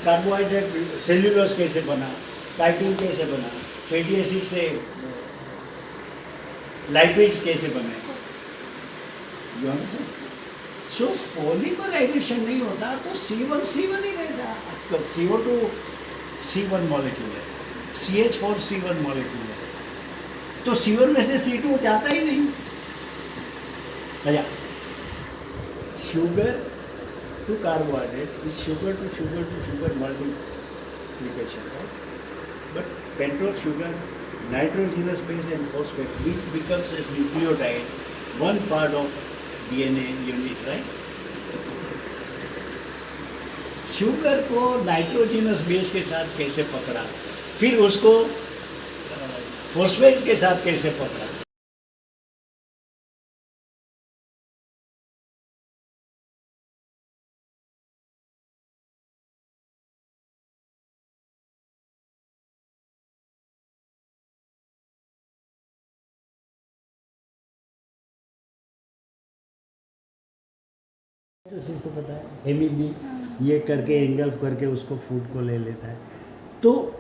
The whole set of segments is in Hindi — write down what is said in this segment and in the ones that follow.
कार्बोहाइड्रेट सेल्यूलोज कैसे बना, काइटिन कैसे बना, फैटी एसिड से लाइपिड्स कैसे बने, यू अंडरस्टैंड? सो पॉलीमराइजेशन नहीं होता तो C1 ही रहता, CO2 C1 मॉलिक्यूल है, CH4 C1 मॉलिक्यूल है, तो C1 में से C2 जाता ही नहीं। अच्छा, sugar to carbohydrate is sugar to sugar to sugar multiplication, right? But pentose sugar, nitrogenous base and phosphate, which becomes as nucleotide, one part of DNA unit, right? Sugar को नाइट्रोजिनस बेस के साथ कैसे पकड़ा, फिर उसको फॉस्फेट के साथ कैसे पकड़ा, तो पता है MEB ये करके एंगल्फ करके उसको फूड को ले लेता है। तो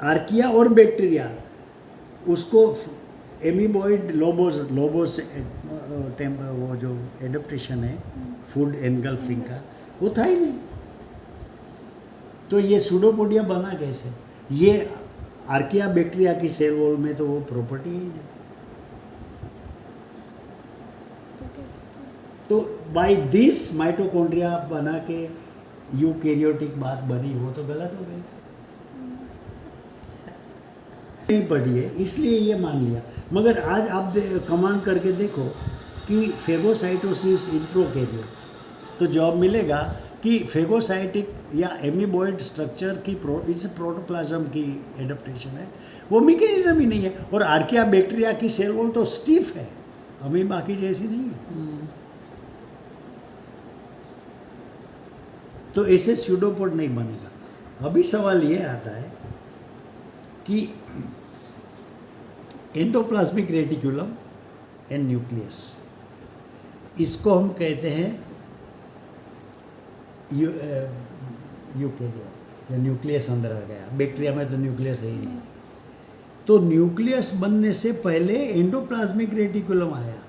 आर्किया और बैक्टीरिया उसको एमीबॉइड लोबोस वो जो एडप्टेशन है फूड एनगल्फिंग का, वो था ही नहीं। तो ये सूडोपोडिया बना कैसे? ये आर्किया बैक्टीरिया की सेल वॉल में तो वो प्रॉपर्टी ही नहीं। तो बाय दिस माइटोकॉन्ड्रिया बना के यूकैरियोटिक बात बनी, वो तो गलत हो गई, नहीं पढ़ी है इसलिए ये मान लिया। मगर आज आप कमांड करके देखो कि फेगोसाइटोसिस इन प्रोकैरियोट, तो जवाब मिलेगा कि फेगोसाइटिक या एमीबॉइड स्ट्रक्चर की इस प्रोटोप्लाज्म की एडेप्टेशन है, वो मैकेनिज्म ही नहीं है। और आर्किया बैक्टीरिया की सेल वॉल तो स्टिफ है, अमीबा की जैसी नहीं है। तो ऐसे स्यूडोपोड नहीं बनेगा। अभी सवाल ये आता है कि एंडोप्लाज्मिक रेटिकुलम एंड न्यूक्लियस, इसको हम कहते हैं यूकैरियोट, जो न्यूक्लियस अंदर आ गया। बैक्टीरिया में तो न्यूक्लियस है ही नहीं। तो न्यूक्लियस बनने से पहले एंडोप्लाज्मिक रेटिकुलम आया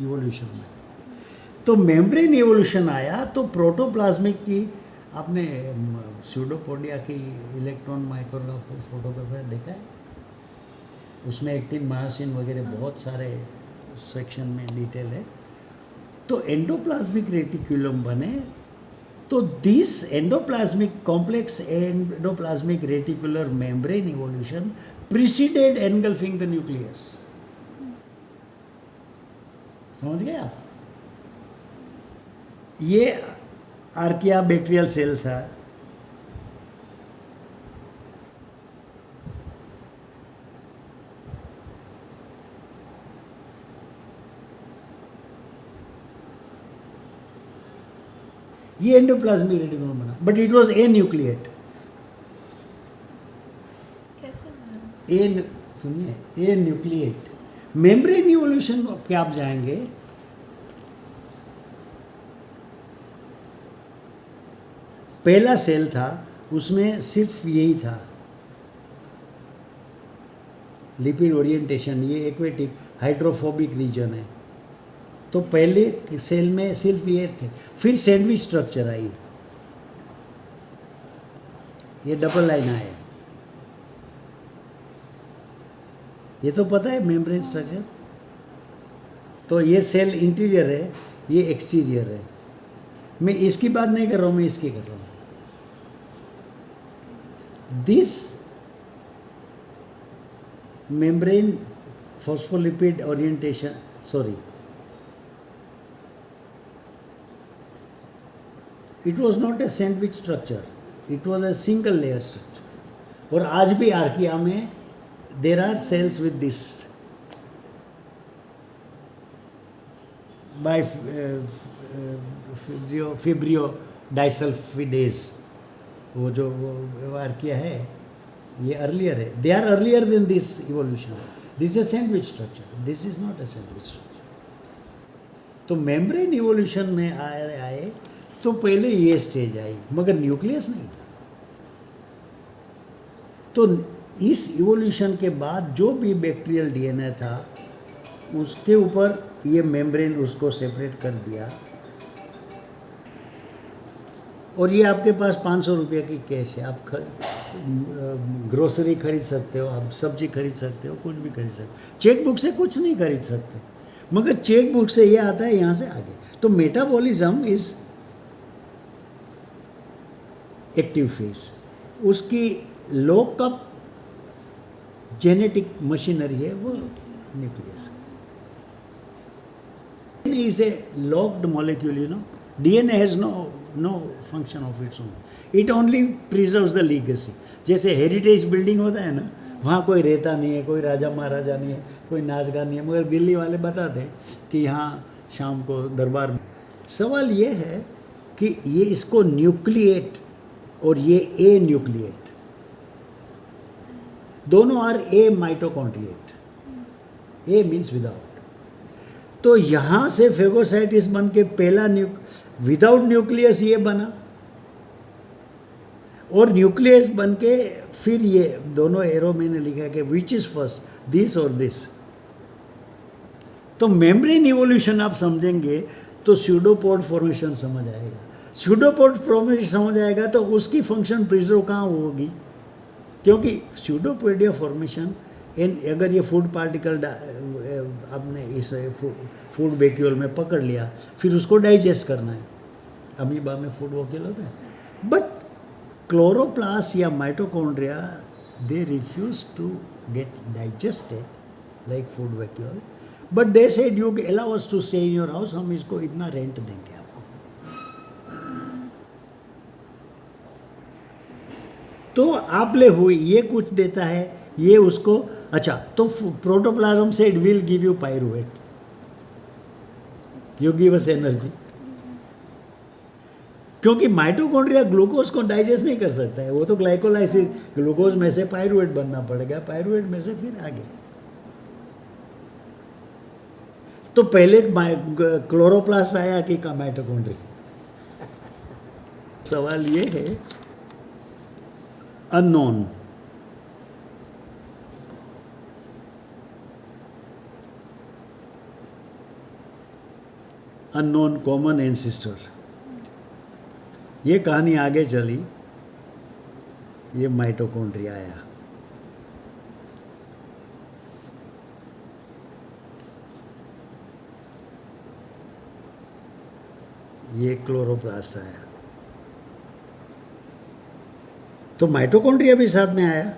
इवोल्यूशन में। तो मेम्ब्रेन इवोल्यूशन आया तो प्रोटोप्लाज्मिक की, आपने स्यूडोपोडिया की इलेक्ट्रॉन माइक्रोग्राफ फोटोग्राफ देखा है? उसमें एक्टिन मायोसिन वगैरह बहुत सारे सेक्शन में डिटेल है। तो एंडोप्लाज्मिक रेटिकुलम बने, तो this endoplasmic complex endoplasmic reticular membrane evolution preceded engulfing the nucleus. समझ गए आप? ये आर्किया बैक्टीरियल सेल था। ये एंडोप्लाज्मिक रेटिकुलम बना, but it was a nucleate. कैसे बना? ए, सुनिए, ए न्यूक्लिएट। मेम्ब्रेन इवोल्यूशन पे आप जाएंगे, पहला सेल था उसमें सिर्फ यही था, लिपिड ओरिएंटेशन, ये एक्वेटिक हाइड्रोफोबिक रीजन है। तो पहले सेल में सिर्फ ये थे। फिर सैंडविच स्ट्रक्चर आई, ये डबल लाइन आया। ये तो पता है मेम्ब्रेन स्ट्रक्चर। तो ये सेल इंटीरियर है, ये एक्सटीरियर है। मैं इसकी बात नहीं कर रहा हूँ, मैं इसकी कर रहा हूँ। This membrane phospholipid orientation, sorry, it was not a sandwich structure, it was a single layer structure. और आज भी आर्किया में there are cells with this by fibrio disulfidase, वो जो आर्किया है ये अर्लियर है, they are earlier than this evolution. This is sandwich structure, this is not a sandwich structure. तो मेम्ब्रेन इवोल्यूशन में आए तो पहले ये स्टेज आई, मगर न्यूक्लियस नहीं था। तो इस इवोल्यूशन के बाद जो भी बैक्टीरियल डीएनए था उसके ऊपर ये मेम्ब्रेन उसको सेपरेट कर दिया, और ये आपके पास 500 रुपये की कैश है, आप ग्रोसरी खरीद सकते हो, आप सब्जी खरीद सकते हो, कुछ भी खरीद सकते हो। चेक बुक से कुछ नहीं खरीद सकते, मगर चेक बुक से ये आता है यहाँ से आगे। तो मेटाबॉलिज्म इज एक्टिव फेज, उसकी लॉकअप जेनेटिक मशीनरी है वो nucleus. Is a locked molecule, you know, DNA has no function of its own. It only preserves the legacy. जैसे हेरिटेज बिल्डिंग होता है ना, वहाँ कोई रहता नहीं है, कोई राजा महाराजा नहीं है, कोई नाच गान नहीं है, मगर दिल्ली वाले बताते हैं कि यहाँ शाम को दरबार में। सवाल ये है कि ये इसको न्यूक्लिएट और ये ए न्यूक्लिएट, दोनों are amitochondriate, a means without. तो यहाँ से फेगोसाइटिस बन के पहला विदाउट न्यूक्लियस ये बना, और न्यूक्लियस बन के फिर ये दोनों एरो मैंने लिखा कि विच इज फर्स्ट, दिस और दिस। तो मेम्ब्रेन इवोल्यूशन आप समझेंगे तो स्यूडोपोड फॉर्मेशन समझ आएगा। स्यूडोपोड फॉर्मेशन समझ आएगा तो उसकी फंक्शन प्रिजर्व कहाँ होगी, क्योंकि स्यूडोपोडिया फॉर्मेशन अगर ये फूड पार्टिकल आपने इस फूड वैक्यूल में पकड़ लिया, फिर उसको डाइजेस्ट करना है। अमीबा में फूड वैक्यूल होता है, बट क्लोरोप्लास्ट या mitochondria they refuse to get digested like food vacuole, but they said you allow us to stay in your house, हम इसको इतना रेंट देंगे आपको। तो आप ले हुई ये कुछ देता है, ये उसको, अच्छा, तो प्रोटोप्लाज्म से it will give you pyruvate, you give us energy, क्योंकि माइटोकॉन्ड्रिया ग्लूकोज को डाइजेस्ट नहीं कर सकता है, वो तो ग्लाइकोलाइसिस, ग्लूकोज में से पायरुवेट बनना पड़ेगा, पायरुवेट में से फिर आगे। तो पहले क्लोरोप्लास्ट आया कि का माइटोकॉन्ड्रिया? सवाल ये है, अननोन, अननोन कॉमन एंसेस्टर। ये कहानी आगे चली, ये माइटोकॉन्ड्रिया आया, ये क्लोरोप्लास्ट आया, तो माइटोकॉन्ड्रिया भी साथ में आया।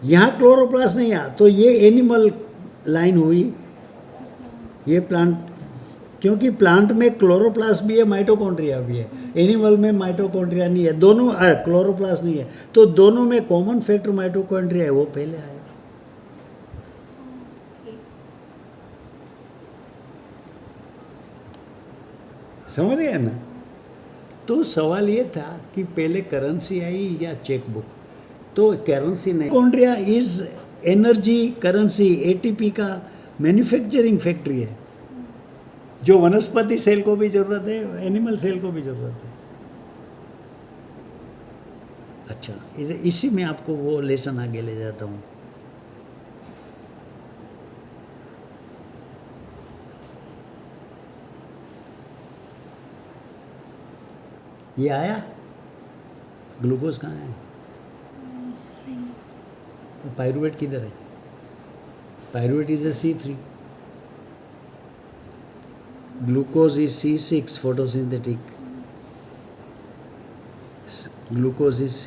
यहाँ क्लोरोप्लास्ट नहीं आया तो ये एनिमल लाइन हुई, ये प्लांट, क्योंकि प्लांट में क्लोरोप्लास्ट भी है, माइटोकॉन्ड्रिया भी है, एनिमल में माइटोकॉन्ड्रिया नहीं है, दोनों क्लोरोप्लास्ट नहीं है, तो दोनों में कॉमन फैक्टर माइटोकॉन्ड्रिया है, वो पहले आया। समझ गए ना? तो सवाल ये था कि पहले करेंसी आई या चेकबुक, तो करेंसी नहीं, mitochondria is energy currency, ATP का मैन्युफैक्चरिंग फैक्ट्री है, जो वनस्पति सेल को भी जरूरत है, एनिमल सेल को भी जरूरत है। अच्छा, इसी में आपको वो लेसन आगे ले जाता हूँ। ये आया, ग्लूकोज कहाँ है? तो पायरुवेट किधर है? Pyruvate is a C3, glucose is C6 photosynthetic, glucose is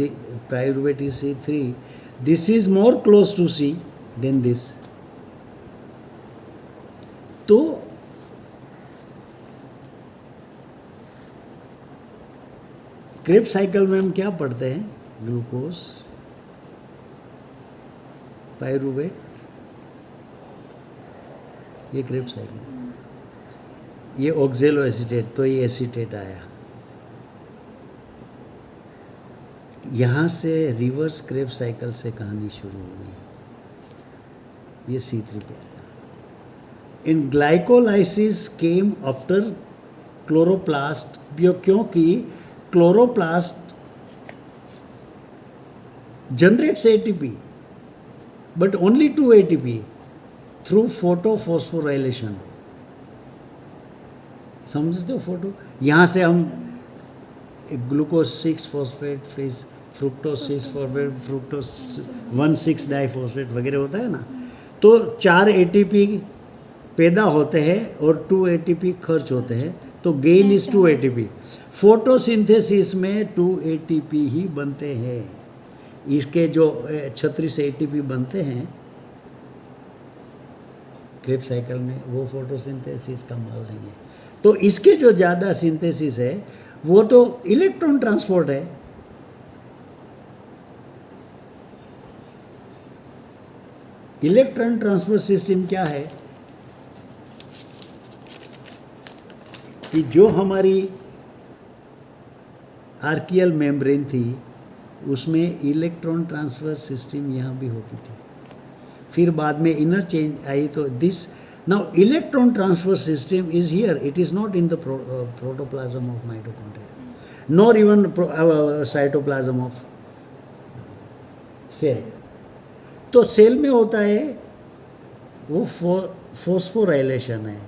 pyruvate is C3, this is more close to C than this। तो क्रेब्स साइकिल में हम क्या पढ़ते हैं? ग्लूकोज, पायरुवेट, ये क्रेब्स साइकिल, ये ऑक्जेलो एसीटेट, तो ये एसीटेट आया, यहाँ से रिवर्स क्रेब्स साइकिल से कहानी शुरू हुई, ये C3 पे आया। इन ग्लाइकोलाइसिस केम आफ्टर क्लोरोप्लास्ट, क्योंकि chloroplast generates ATP, but only 2 ATP through photophosphorylation. समझते हो फोटो? यहाँ से हम ग्लूकोज 6 फॉस्फेट, फिर फ्रुक्टोज 6 फॉस्फेट, फ्रुक्टोज 1,6 डाइफॉस्फेट वगैरह होता है ना, तो 4 ATP पैदा होते हैं और 2 ATP खर्च होते हैं, तो गेन इज 2 ATP. फोटोसिंथेसिस में 2 ATP ही बनते हैं. इसके जो 36 ATP बनते हैं क्रेब साइकिल में, वो फोटोसिंथेसिस का माल नहीं है. तो इसके जो ज़्यादा सिंथेसिस है वो तो इलेक्ट्रॉन ट्रांसपोर्ट है. इलेक्ट्रॉन ट्रांसपोर्ट सिस्टम क्या है कि जो हमारी आर्कियल मेम्ब्रेन थी उसमें इलेक्ट्रॉन ट्रांसफर सिस्टम यहाँ भी होती थी. फिर बाद में इनर चेंज आई, तो this now electron transfer system is here. It is not in the protoplasm of mitochondria, nor even cytoplasm of cell. तो सेल में होता है वो फॉस्फोराइलेशन है.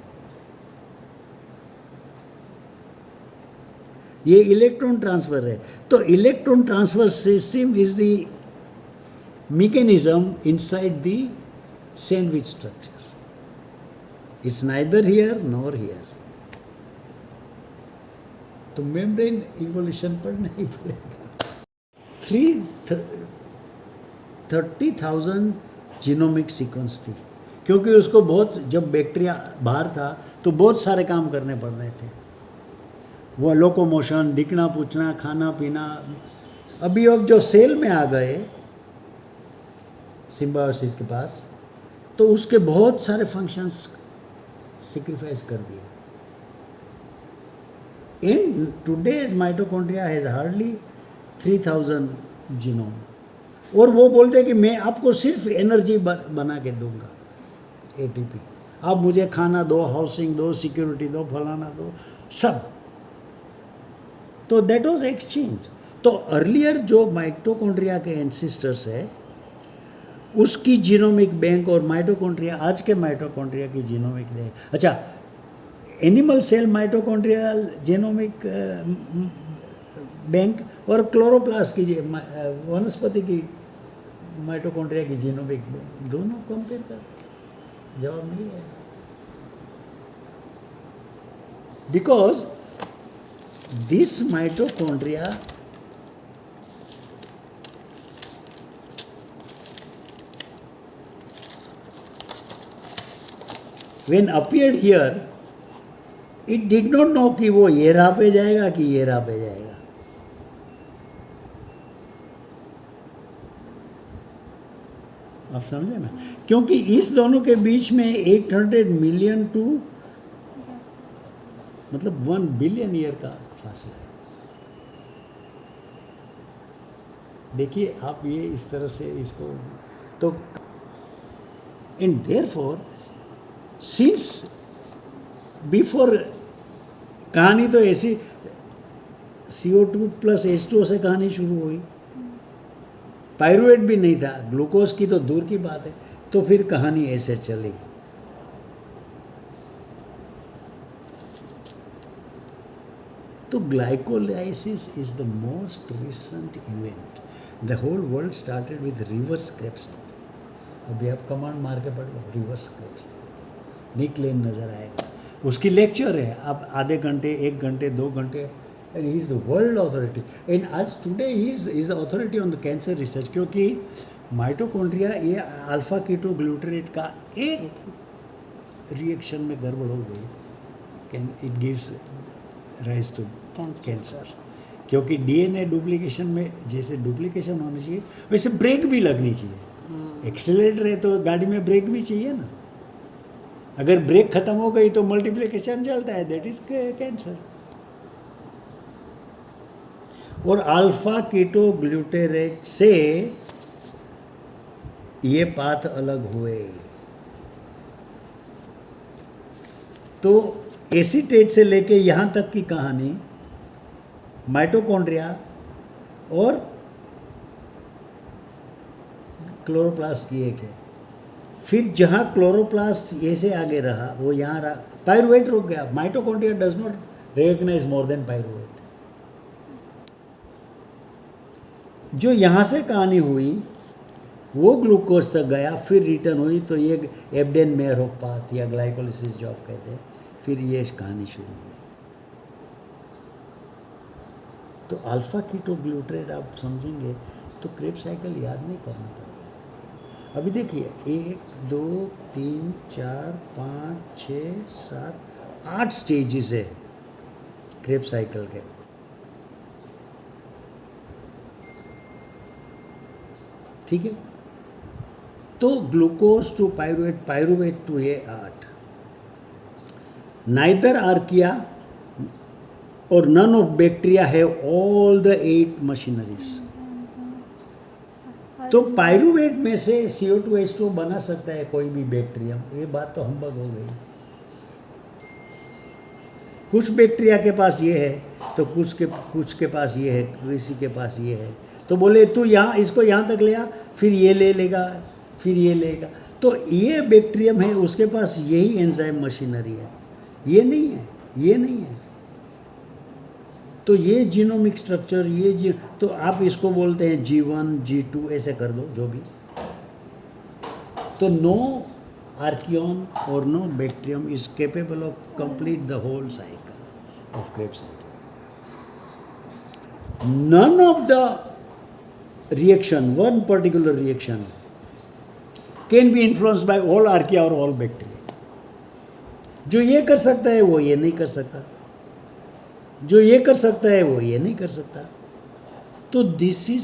ये इलेक्ट्रॉन ट्रांसफर है. तो electron transfer system is the mechanism inside the sandwich structure. It's neither here nor here. तो मेम्ब्रेन इवोल्यूशन पर नहीं पड़ेगा. 30,000 जीनोमिक सीक्वेंस थी, क्योंकि उसको बहुत, जब बैक्टीरिया बाहर था तो बहुत सारे काम करने पड़ रहे थे. वो लोकोमोशन, दिखना पूछना, खाना पीना. अभी अब जो सेल में आ गए सिम्बायोसिस के पास, तो उसके बहुत सारे फंक्शंस सेक्रीफाइस कर दिए. In today's mitochondria has hardly 3,000 genome. और वो बोलते हैं कि मैं आपको सिर्फ एनर्जी बना के दूंगा, ATP. आप मुझे खाना दो, हाउसिंग दो, सिक्योरिटी दो, फलाना दो, सब. तो दैट वाज एक्सचेंज. तो अर्लियर जो माइटोकॉन्ड्रिया के एंसेस्टर्स है उसकी जीनोमिक बैंक और माइटोकॉन्ड्रिया, आज के माइटोकॉन्ड्रिया की जीनोमिक बैंक. अच्छा, animal cell mitochondrial genomic bank और क्लोरोप्लास्ट की वनस्पति की माइटोकॉन्ड्रिया की जीनोमिक बैंक, दोनों कंपेयर कर, जवाब नहीं है. Because this mitochondria when appeared here, it did not know कि वो ये राह पे जाएगा कि ये राह पे जाएगा. आप समझे ना, क्योंकि इस दोनों के बीच में 800 मिलियन टू मतलब 1 बिलियन ईयर का फासला है. देखिए आप ये इस तरह से इसको, तो एंड देयरफॉर सिंस बिफोर, कहानी तो ऐसी CO2 प्लस H2O से कहानी शुरू हुई. पायरुवेट भी नहीं था, ग्लूकोज की तो दूर की बात है. तो फिर कहानी ऐसे चली. तो glycolysis is the most recent event. The whole world started with reverse Krebs. अभी आप कमांड मार के पढ़ लो, रिवर्स क्रेब्स. निक लेन नज़र आएगा, उसकी लेक्चर है. आप आधे घंटे, 1 घंटे, 2 घंटे, and he is the world authority. And आज today he is the authority on the cancer research. क्योंकि माइटोकॉन्ड्रिया ये अल्फा कीटो ग्लूटरेट का एक रिएक्शन में गड़बड़ हो गई, it gives rise to cancer. क्योंकि DNA डुप्लीकेशन में जैसे डुप्लीकेशन होनी चाहिए वैसे ब्रेक भी लगनी चाहिए. एक्सीलरेटर है तो गाड़ी में ब्रेक भी चाहिए ना. अगर ब्रेक खत्म हो गई तो मल्टीप्लिकेशन चलता है, दैट इज कैंसर. और अल्फा कीटो ग्लूटेरेट से ये पाथ अलग हुए. तो एसीटेट से लेके यहाँ तक की कहानी माइटोकॉन्ड्रिया और क्लोरोप्लास्ट की एक है। फिर जहाँ क्लोरोप्लास्ट ये से आगे रहा वो यहाँ रहा, पायरुवेट रुक गया। Mitochondria does not recognise more than pyruvate. जो यहाँ से कहानी हुई वो ग्लूकोज तक गया, फिर रिटर्न हुई, तो ये एब्डेन मेयरहोफ पाथ या ग्लाइकोलिसिस जो आप कहते हैं, फिर ये कहानी शुरू हुई। तो अल्फा कीटोग्लूटरेट आप समझेंगे तो क्रेब्स साइकिल याद नहीं करना पड़ेगा। अभी देखिए 1 2 3 4 5 6 7 8 स्टेजेस है क्रेब्स साइकिल के। ठीक है, तो glucose to pyruvate, pyruvate to ये 8, नाइदर आर्किया और none of bacteria have all the 8 machineries. तो पायरुवेट में से CO2H2 बना सकता है कोई भी बैक्टीरियम, ये बात तो हम्बग हो गई। कुछ बैक्टीरिया के पास ये है तो कुछ के पास ये है, किसी के पास ये है, तो बोले तू यहाँ इसको यहाँ तक ले आ, फिर ये ले लेगा, फिर ये लेगा। तो ये बैक्टीरियम है, उसके पास यही एंजाइम मशीनरी है, ये नहीं है, ये नहीं है। तो ये जीनोमिक स्ट्रक्चर, ये तो आप इसको बोलते हैं G1 G2 ऐसे कर दो जो भी। तो नो आर्कियन और no bacterium is capable of complete the whole cycle of Krebs cycle. None of the reaction, one particular reaction can be influenced by all archaea और ऑल बैक्टीरिया। जो ये कर सकता है वो ये नहीं कर सकता, जो ये कर सकता है वो ये नहीं कर सकता। तो दिस इज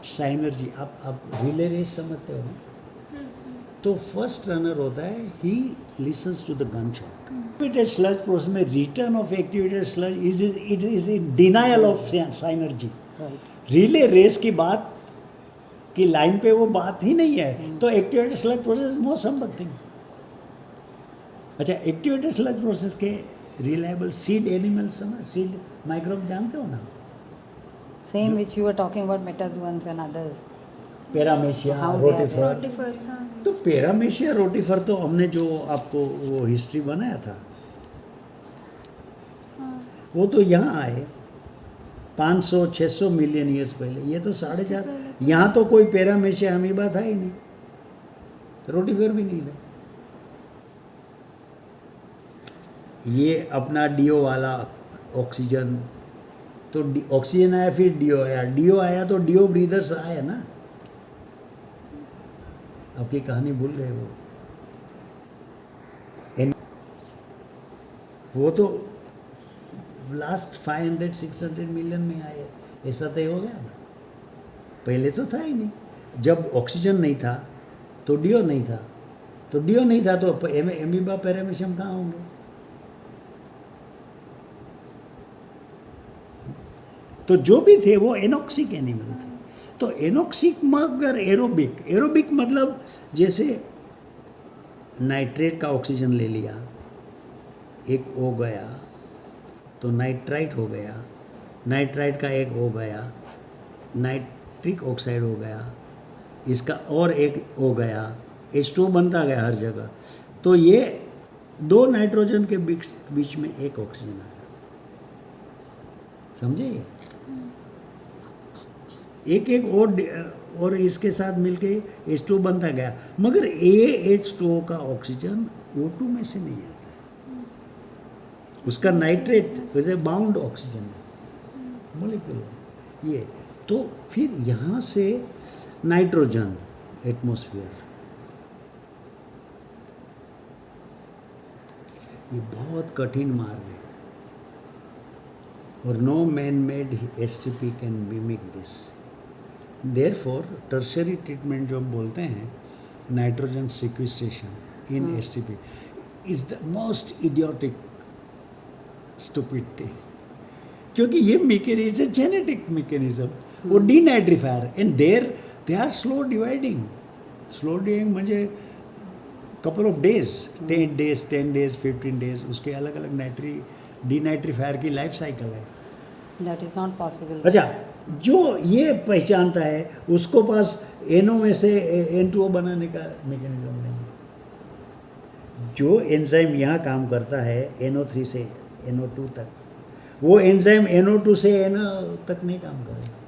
साइनर्जी। आप रिले रेस समझते हो ना? तो फर्स्ट रनर होता है, he listens to the gun shot. Activated sludge process में return of activated sludge it is in denial of synergy. Relay race की बात की लाइन पे वो बात ही नहीं है। तो activated sludge process most humble thing. अच्छा, एक्टिवेटेड स्लज प्रोसेस के reliable seed animals, seed microbe जानते हो ना? Same which you were talking about metazoans and others. पैरामेशिया, How they are रोटिफर। Rotifers, हाँ। तो पैरामेशिया रोटिफर तो हमने जो आपको वो हिस्ट्री बनाया था, वो तो यहाँ आए 500-600 मिलियन ईयर्स पहले। ये तो 4.5, यहाँ तो कोई पैरामेशिया अमीबा था ही नहीं, रोटिफर भी नहीं था। ये अपना डीओ वाला ऑक्सीजन, तो ऑक्सीजन आया, फिर डीओ आया तो डीओ ब्रीदर्स आए ना। आपकी कहानी भूल गए वो तो लास्ट 500-600 मिलियन में आए, ऐसा तय हो गया ना। पहले तो था ही नहीं। जब ऑक्सीजन नहीं था तो डीओ नहीं था, तो डीओ नहीं था तो एमीबा पैरामेशियम कहाँ होंगे? तो जो भी थे वो एनॉक्सिक एनिमल थे। तो एनॉक्सिक मगर एरोबिक, एरोबिक मतलब जैसे नाइट्रेट का ऑक्सीजन ले लिया, एक O गया तो नाइट्राइट हो गया, नाइट्राइट का एक O गया, नाइट्रिक ऑक्साइड हो गया, इसका और एक O गया, H2 बनता गया हर जगह। तो ये 2 नाइट्रोजन के बीच में एक ऑक्सीजन आया, समझे? एक और इसके साथ मिलके H2 बनता गया, मगर H2O का ऑक्सीजन O2 में से नहीं आता है। उसका नाइट्रेट वैसे बाउंड ऑक्सीजन है, मोलिक्यूल ये। तो फिर यहाँ से नाइट्रोजन एटमॉस्फेयर, ये बहुत कठिन मार्ग है और no man made STP can mimic this. Therefore tertiary treatment जो बोलते हैं, nitrogen sequestration in STP is the most idiotic stupid thing, क्योंकि ये मैकेनिज्म जेनेटिक मैकेनिज्म, वो denitrifier and they are slow dividing म्हणजे couple of days, 10 days, 10 days, 15 days, उसके अलग अलग डीनाइट्रीफायर की लाइफ साइकिल है. That is not possible. अच्छा, जो ये पहचानता है उसको पास NO में से N2O बनाने का मैकेनिज्म नहीं है. जो एंजाइम यहाँ काम करता है NO3 से NO2 तक, वो एंजाइम NO2 से NO तक नहीं काम करेगा.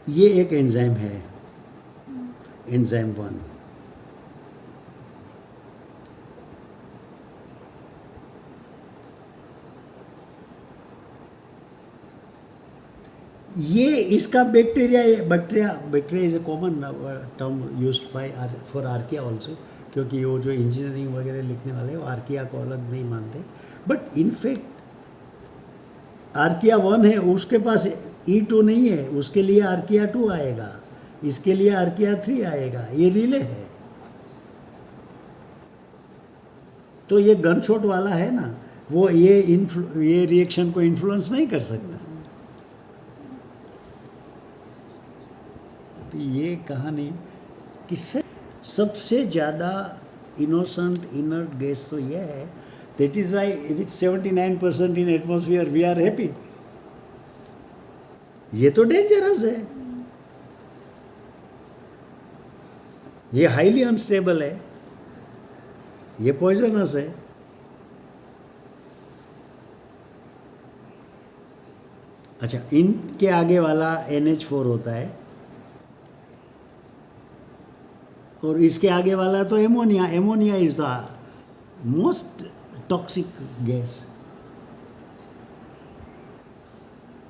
ये एक एंजाइम है, एंजाइम 1. ये इसका bacteria is a common term used by for archaea also, क्योंकि वो जो इंजीनियरिंग वगैरह लिखने वाले हैं वो आर्किया को अलग नहीं मानते. बट इनफैक्ट आर्किया 1 है, उसके पास E2 नहीं है, उसके लिए आर्किया 2 आएगा, इसके लिए आर्किया 3 आएगा. ये रिले है. तो ये गन शॉट वाला है ना, वो ये रिएक्शन को इन्फ्लुएंस नहीं कर सकता. तो ये कहानी किससे सबसे ज़्यादा इनोसेंट इनर्ट गैस तो ये है. That is why with 79% in atmosphere we are happy. ये तो डेंजरस है, ये हाईली अनस्टेबल है, ये पॉइजनस है. अच्छा, इनके आगे वाला NH4 होता है और इसके आगे वाला तो ammonia. Ammonia is the most toxic gas.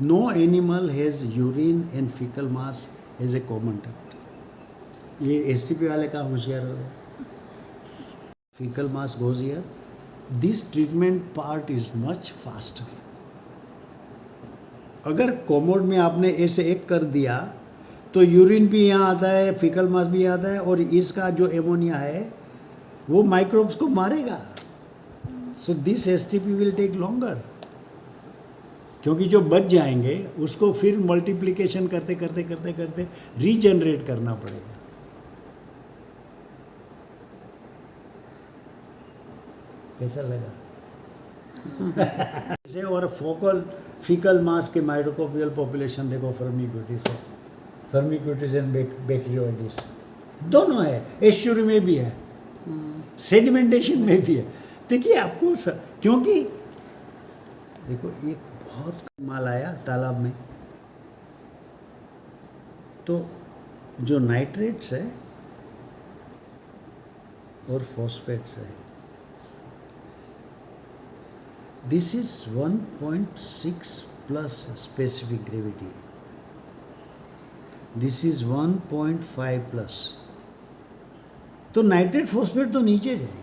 No animal has urine and fecal mass as a common duct. ये STP वाले का होशियार हो. Fecal mass goes here. This treatment part is much faster. अगर कोमोड में आपने ऐसे एक कर दिया तो यूरिन भी यहाँ आता है, फीकल मास भी यहाँ आता है, और इसका जो एमोनिया है वो माइक्रोब्स को मारेगा. So this STP will take longer, क्योंकि जो बच जाएंगे उसको फिर मल्टीप्लिकेशन करते करते करते करते रीजनरेट करना पड़ेगा. कैसा लगा? जैसे और फीकल मास के माइटोकॉन्ड्रियल पॉपुलेशन देखो, फर्मिक्यूटिस है, फर्मिक्यूटिस एंड बैक्टीरियोइडिस दोनों है. एस्चुरी में भी है, सेडिमेंटेशन में भी है. देखिए आपको क्योंकि देखो एक बहुत माल आया तालाब में, तो जो नाइट्रेट्स है और फॉस्फेट्स है, this is 1.6 plus specific gravity, this is 1.5 plus. तो नाइट्रेट फॉस्फेट तो नीचे जाएंगे.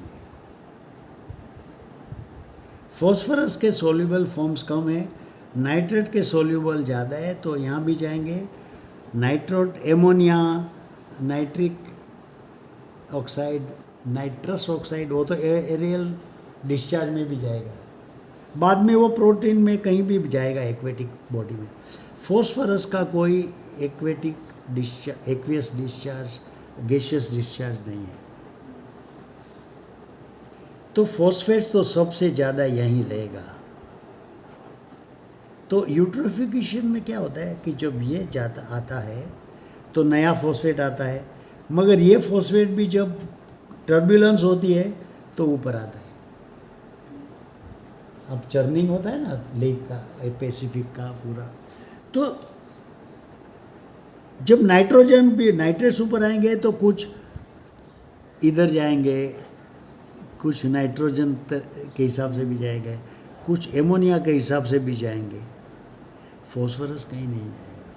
फॉस्फोरस के सोल्यूबल फॉर्म्स कम है, नाइट्रेट के सोल्यूबल ज़्यादा है, तो यहाँ भी जाएंगे. Nitrate, ammonia, nitric oxide, nitrous oxide, वो तो एरियल डिस्चार्ज में भी जाएगा. बाद में वो प्रोटीन में कहीं भी जाएगा एक्वेटिक बॉडी में. फॉस्फोरस का कोई एक्वियस डिस्चार्ज, गैसियस डिस्चार्ज नहीं है. तो फॉस्फेट्स तो सबसे ज़्यादा यहीं रहेगा. तो यूट्रोफिकेशन में क्या होता है कि जब ये आता है तो नया फॉस्फेट आता है, मगर ये फॉस्फेट भी जब टर्बुलेंस होती है तो ऊपर आता है. अब चर्निंग होता है ना लेक का, पैसिफिक का पूरा, तो जब नाइट्रोजन भी, नाइट्रेट्स ऊपर आएंगे तो कुछ इधर जाएंगे, कुछ नाइट्रोजन के हिसाब से भी जाएंगे, कुछ एमोनिया के हिसाब से भी जाएंगे. फॉस्फोरस कहीं नहीं जाएगा.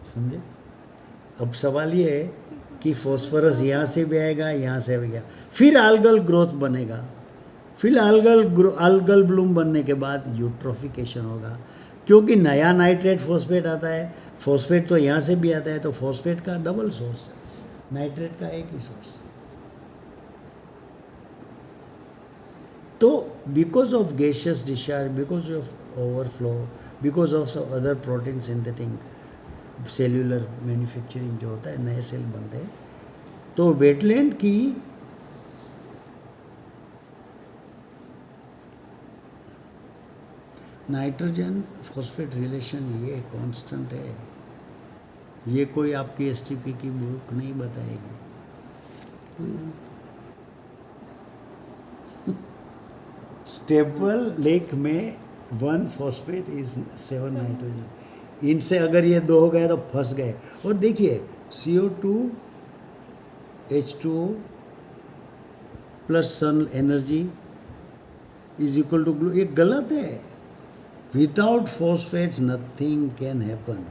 समझे? अब सवाल ये है कि फॉस्फोरस यहाँ से भी आएगा, यहाँ से भी आएगा, फिर आल्गल ग्रोथ बनेगा, फिर अल्गल ब्लूम बनने के बाद यूट्रोफिकेशन होगा, क्योंकि नया नाइट्रेट फॉस्फेट आता है। फॉस्फेट तो यहाँ से भी आता है, तो फॉस्फेट का डबल सोर्स है, नाइट्रेट का एक ही सोर्स है। तो because of gaseous discharge, because of overflow, because of some other protein synthetic cellular manufacturing जो होता है, नए सेल बनते हैं, तो वेटलैंड की नाइट्रोजन फॉस्फेट रिलेशन ये कांस्टेंट है। ये कोई आपकी एसटीपी की बुक नहीं बताएगी। स्टेबल लेक में 1 फॉस्फेट इज 7 नाइट्रोजन। इनसे अगर ये 2 हो गए तो फंस गए। और देखिए CO2 H2O plus sun energy is equal to glue, ये गलत है। Without phosphates nothing can happen,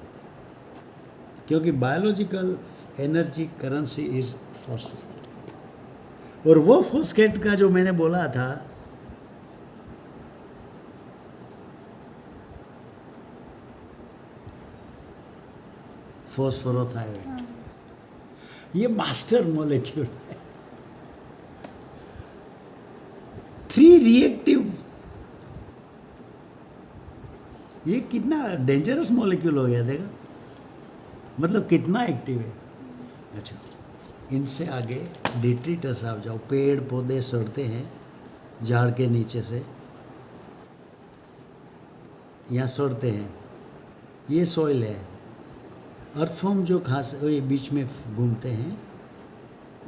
क्योंकि biological energy currency is phosphate. और वो फॉस्फेट का जो मैंने बोला था, फॉस्फोरोथायराइड, ये मास्टर मॉलिक्यूल है। 3 रिएक्टिव, ये कितना डेंजरस मॉलिक्यूल हो गया, देखा मतलब कितना एक्टिव है। अच्छा, इनसे आगे डिट्रिटस आप जाओ। पेड़ पौधे सड़ते हैं झाड़ के नीचे से, यहाँ सड़ते हैं, ये सॉइल है। अर्थवर्म जो घास ये बीच में घूमते हैं,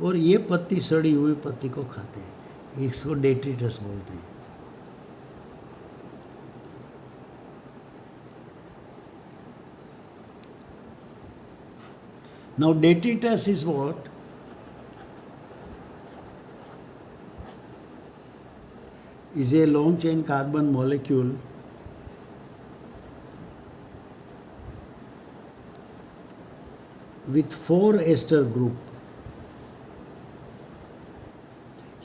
और ये पत्ती सड़ी हुई पत्ती को खाते हैं, इसको डेट्रिटस बोलते हैं। Now detritus is what? Is a long chain carbon molecule with 4 ester group.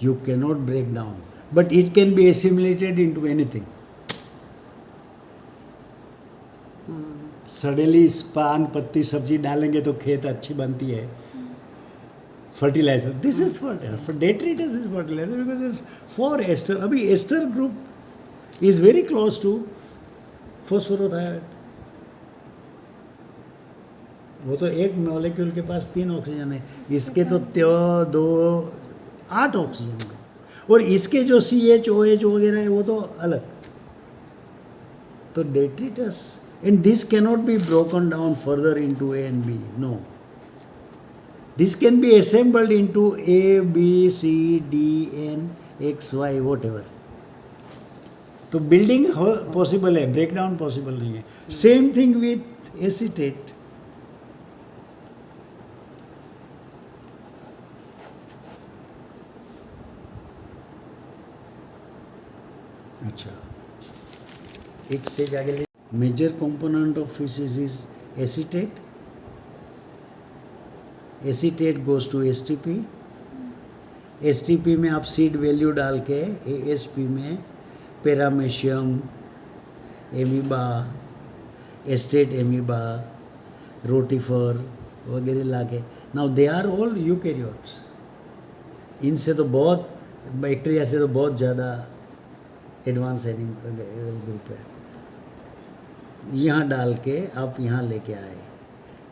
You cannot break down, but it can be assimilated into anything. सडेली पान पत्ती सब्जी डालेंगे तो खेत अच्छी बनती है, fertiliser. This is fertiliser, detritus is fertiliser because is 4 ester. अभी ester group is very close to phosphorothioate. वो तो एक मॉलिक्यूल के पास 3 ऑक्सीजन है, इसके तो 8 ऑक्सीजन है, और इसके जो CH OH वगैरह है वो तो अलग। तो detritus, and this cannot be broken down further into A and B. No. This can be assembled into A, B, C, D, N, X, Y, whatever. तो बिल्डिंग पॉसिबल है, ब्रेकडाउन पॉसिबल नहीं है। Same thing with acetate. अच्छा, एक स्टेज आगे ले। Major component of fishes is acetate. Acetate goes to STP. STP में आप सीड वैल्यू डाल के एएसपी में paramecium, amoeba, testate amoeba, rotifer वगैरह ला के, now they are all eukaryotes. इनसे तो बहुत, बैक्टीरिया से तो बहुत ज़्यादा एडवांस ग्रुप है। यहाँ डाल के आप यहाँ लेके आए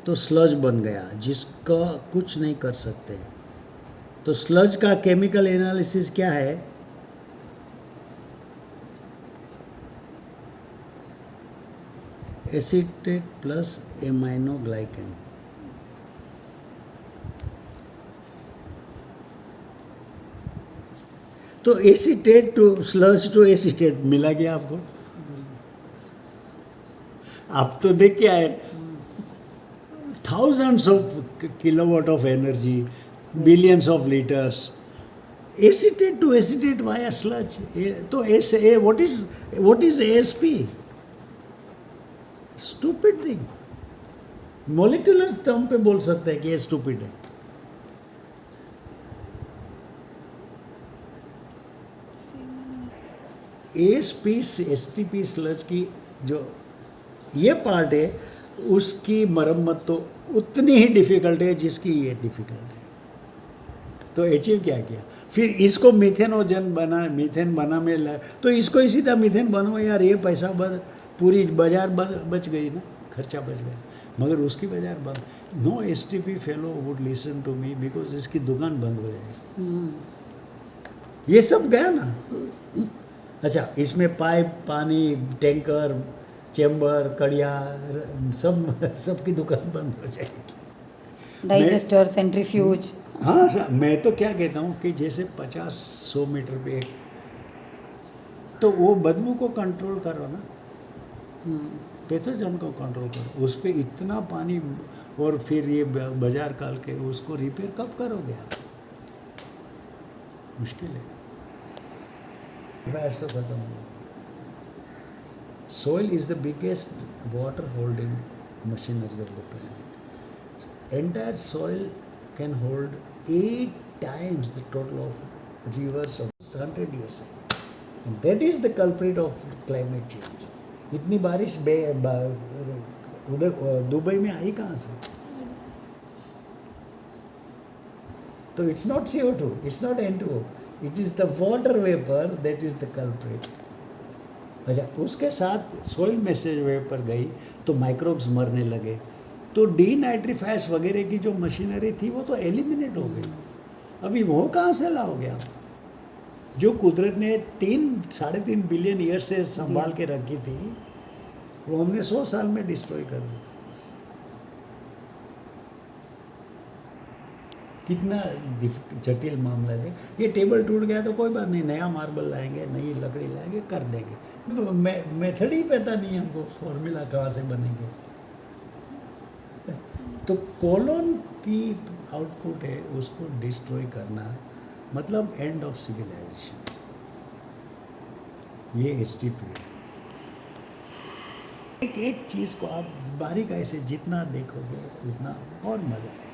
तो स्लज बन गया, जिसका कुछ नहीं कर सकते। तो स्लज का केमिकल एनालिसिस क्या है? Acetate plus amino glycan. तो acetate to sludge to acetate मिला गया आपको। आप तो देख के आए, thousands of kilowatt of energy, billions of liters, acetate to acetate via sludge. तो what is ASP? Stupid thing. Molecular term पे बोल सकते हैं कि ये stupid है। एसटीपी स्लज की जो ये पार्ट है उसकी मरम्मत तो उतनी ही डिफ़िकल्ट है जिसकी ये डिफ़िकल्ट है। तो अचीव क्या किया, फिर इसको मीथेनोजन बना में तो इसको ही सीधा मीथेन बनाओ यार, ये पैसा पूरी बाजार बच गई ना, खर्चा बच गया। मगर उसकी बाजार बंद, no STP fellow would listen to me because इसकी दुकान बंद हो जाएगी। ये सब गया ना। अच्छा, इसमें पाइप, पानी, टैंकर, चेम्बर, कड़िया, सब की दुकान बंद हो जाएगी। Digester, centrifuge. हाँ सर, मैं तो क्या कहता हूँ कि जैसे 50-100 मीटर पे एक, तो वो बदबू को कंट्रोल करो ना, पैथोजन को कंट्रोल करो, उस पर इतना पानी और फिर ये बाजार काल के उसको रिपेयर कब करोगे आप? मुश्किल है। तो खत्म हो। Soil is the biggest water holding machinery of the planet. Entire soil can hold 8 times the total of rivers of 100 years ago. And that is the culprit of climate change. इतनी बारिश उधर दुबई में आई कहाँ से? तो it's not CO2, it's not N2O, it is the water vapor that is the culprit. अच्छा, उसके साथ सोइल मैसेज वेपर गई तो माइक्रोब्स मरने लगे, तो डीनाइट्रीफायर्स वगैरह की जो मशीनरी थी वो तो एलिमिनेट हो गई। अभी वो कहाँ से लाओगे आप? जो कुदरत ने 3-3.5 बिलियन ईयर से संभाल के रखी थी, वो हमने 100 साल में डिस्ट्रॉय कर दी। कितना जटिल मामला है। ये टेबल टूट गया तो कोई बात नहीं, नया मार्बल लाएंगे, नई लकड़ी लाएंगे, कर देंगे। मेथड ही पता नहीं हमको, फॉर्मूला कहाँ से बनेंगे। तो कॉलोन की आउटपुट है, उसको डिस्ट्रॉय करना मतलब एंड ऑफ सिविलाइजेशन। ये एसटीपी है। एक चीज़ को आप बारीकाई से जितना देखोगे उतना और मज़ा आएगा।